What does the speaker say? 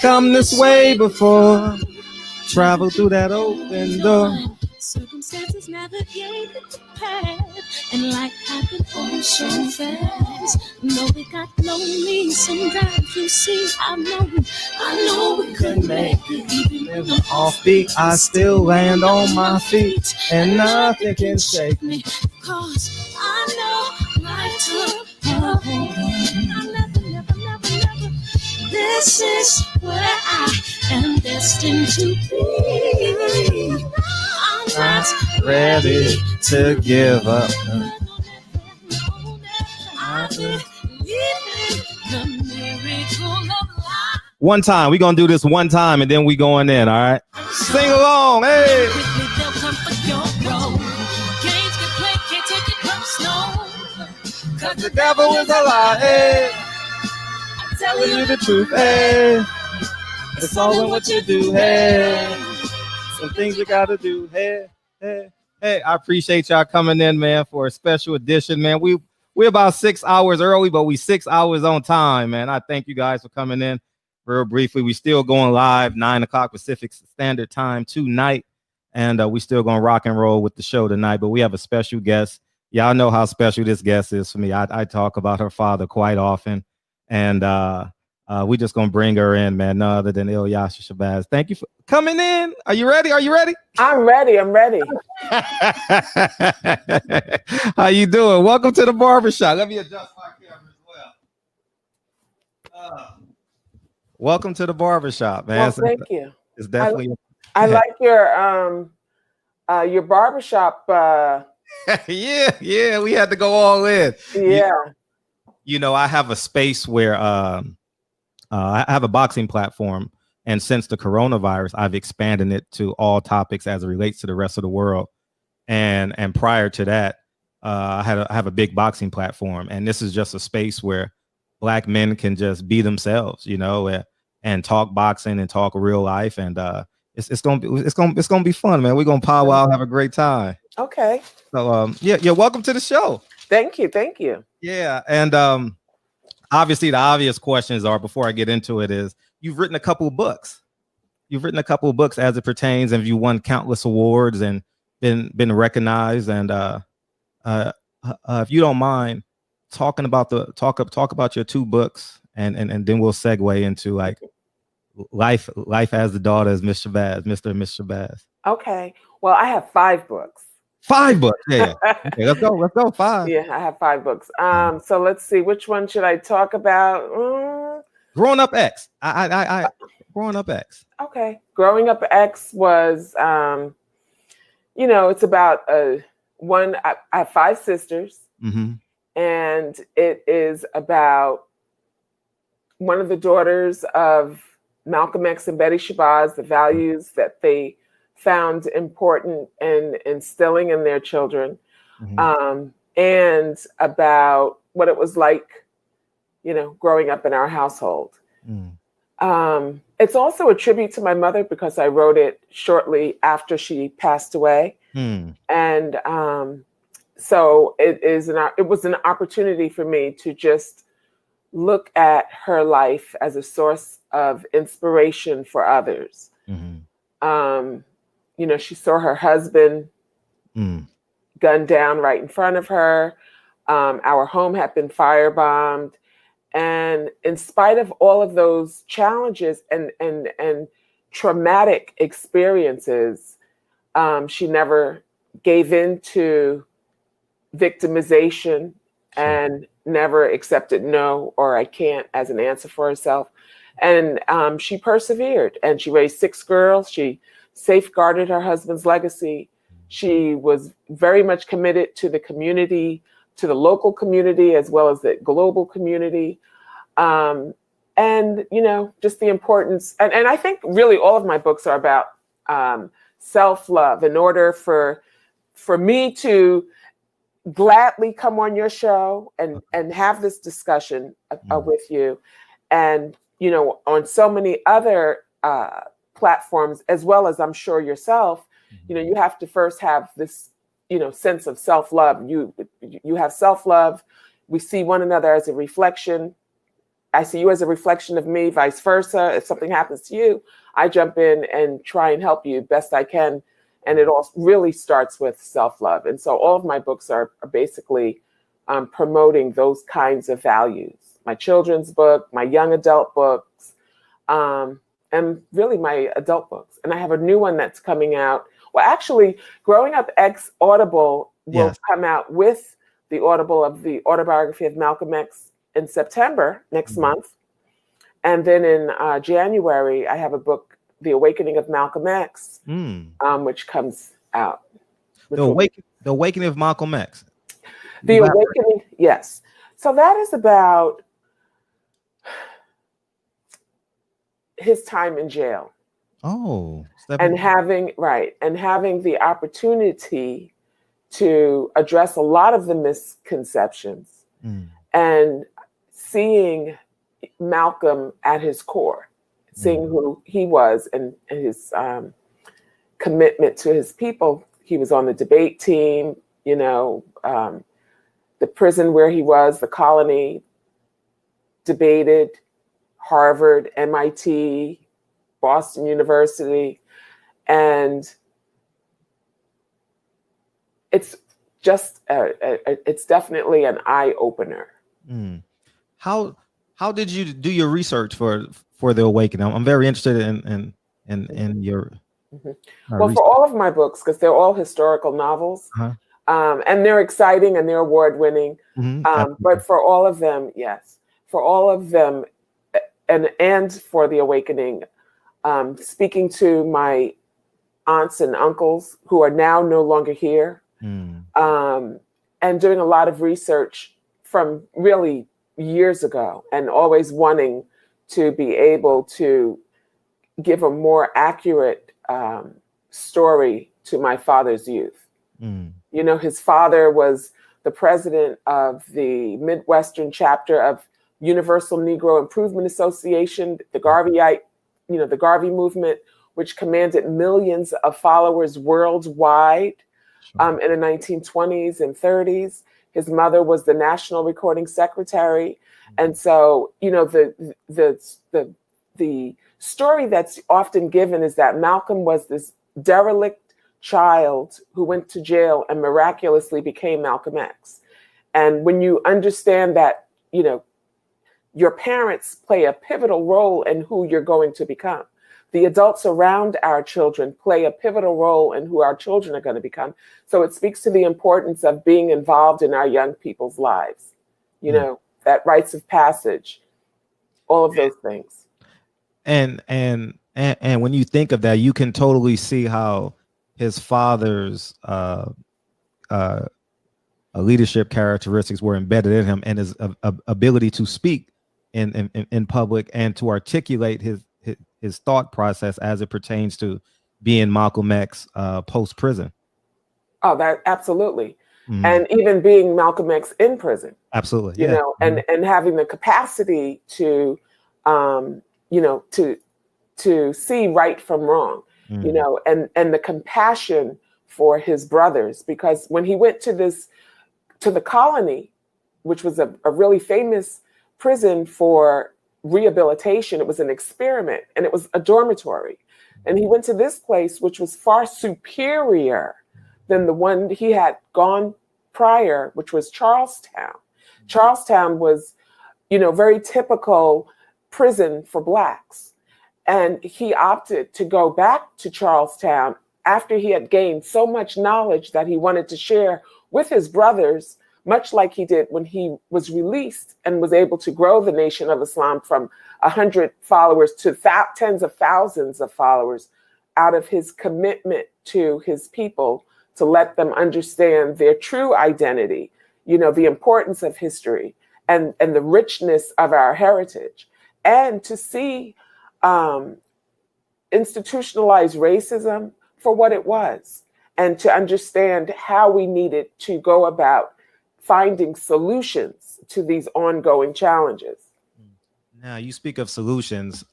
Come this way before. Travel through that open door. Circumstances navigate the path, and life happened all so fast. No, it got lonely sometimes. You see, I know we couldn't make it. Even when I'm Offbeat, I still land on my feet, and nothing can shake me. Cause I know life took a hold of me. Never. This is where I am destined to be. I'm not Ready to give up. I believe in the miracle of life. One time, we gonna do this one time, and then we going in. All right, sing along, hey. Quickly they'll come for your road. Games get played, can't take it personal. Cause The devil is a lie, hey. I'm telling Tell you you the truth, hey. It's all in what you do, hey. Some things you gotta do, hey. I appreciate y'all coming in, man, for a special edition, man. We're about 6 hours early, but we 6 hours on time, man. I thank you guys for coming in. Real briefly, we still going live 9 o'clock Pacific Standard Time tonight, and we still gonna rock and roll with the show tonight. But we have a special guest. Y'all know how special this guest is for me. I talk about her father quite often, and we just gonna bring her in, man. No other than Ilyasha Shabazz. Thank you for coming in. Are you ready? I'm ready. How you doing? Welcome to the barbershop. Let me adjust my camera as well. Welcome to the barbershop, man. Well, thank you. It's definitely. I like your barbershop. Yeah. We had to go all in. Yeah. You know, I have a space where I have a boxing platform, and since the coronavirus, I've expanded it to all topics as it relates to the rest of the world. And prior to that, I have a big boxing platform, and this is just a space where Black men can just be themselves, you know, and talk boxing and talk real life, and it's gonna be fun, man. We're gonna powwow out, have a great time. Okay. So yeah, welcome to the show. Thank you. Yeah, and obviously the obvious questions are, before I get into it, is you've written a couple of books. You've written a couple of books as it pertains, and you won countless awards and been recognized. And if you don't mind talking about talk about your two books, and then we'll segue into like life as the daughter as Mr. and Miss Shabazz. Okay. Well, I have 5 books. 5 books. Yeah. Okay, let's go 5. Yeah, I have 5 books. So let's see, which one should I talk about? Growing Up X. I Growing Up X. Okay. Growing Up X was, it's about I have 5 sisters, Mm-hmm. and it is about one of the daughters of Malcolm X and Betty Shabazz, the values that they found important in instilling in their children, Mm-hmm. and about what it was like, growing up in our household. Mm. It's also a tribute to my mother because I wrote it shortly after she passed away. Mm. And so it was an opportunity for me to just look at her life as a source of inspiration for others. Mm-hmm. She saw her husband gunned down right in front of her. Our home had been firebombed. And in spite of all of those challenges and traumatic experiences, she never gave in to victimization and never accepted no or I can't as an answer for herself. And she persevered, and she raised 6 girls. She safeguarded her husband's legacy. She was very much committed to the community, to the local community, as well as the global community. And, just the importance. And I think really all of my books are about self-love. In order for me to gladly come on your show and have this discussion with you, and, on so many other platforms, as well as I'm sure yourself, you have to first have this, sense of self-love. You have self-love. We see one another as a reflection I see you as a reflection of me, vice versa. If something happens to you, I jump in and try and help you best I can. And it all really starts with self-love. And so all of my books are basically promoting those kinds of values. My children's book, my young adult books, and really my adult books. And I have a new one that's coming out. Well, actually, Growing Up X Audible will come out with the Audible of the autobiography of Malcolm X in September next month. And then in January, I have a book, The Awakening of Malcolm X, which comes out. The Awakening of Malcolm X. The Awakening, yes. So that is about his time in jail. Oh, and having the opportunity to address a lot of the misconceptions and seeing Malcolm at his core, seeing who he was and his commitment to his people. He was on the debate team, the prison where he was, the colony, debated, Harvard, MIT, Boston University, and it's just it's definitely an eye opener. How did you do your research for The Awakening? I'm very interested in your. Well, for all of my books, because they're all historical novels, and they're exciting and they're award winning. But for all of them, and for The Awakening, speaking to my aunts and uncles who are now no longer here, and doing a lot of research from really years ago, and always wanting to be able to give a more accurate story to my father's youth. His father was the president of the Midwestern chapter of Universal Negro Improvement Association, the Garveyite, the Garvey movement, which commanded millions of followers worldwide in the 1920s and 30s. His mother was the National Recording Secretary. And so, the story that's often given is that Malcolm was this derelict child who went to jail and miraculously became Malcolm X. And when you understand that, your parents play a pivotal role in who you're going to become. The adults around our children play a pivotal role in who our children are going to become. So it speaks to the importance of being involved in our young people's lives, that rites of passage, all of those things. And when you think of that, you can totally see how his father's leadership characteristics were embedded in him, and his ability to speak in public and to articulate his thought process as it pertains to being Malcolm X post prison. Oh, that absolutely. And even being Malcolm X in prison. Absolutely. And having the capacity to to see right from wrong, and the compassion for his brothers, because when he went to the colony, which was a really famous prison for rehabilitation, it was an experiment and it was a dormitory. And he went to this place, which was far superior than the one he had gone prior, which was Charlestown. Charlestown was, very typical prison for Blacks. And he opted to go back to Charlestown after he had gained so much knowledge that he wanted to share with his brothers, much like he did when he was released and was able to grow the Nation of Islam from 100 followers to tens of thousands of followers out of his commitment to his people, to let them understand their true identity, the importance of history and the richness of our heritage, and to see institutionalized racism for what it was, and to understand how we needed to go about finding solutions to these ongoing challenges. Now, you speak of solutions.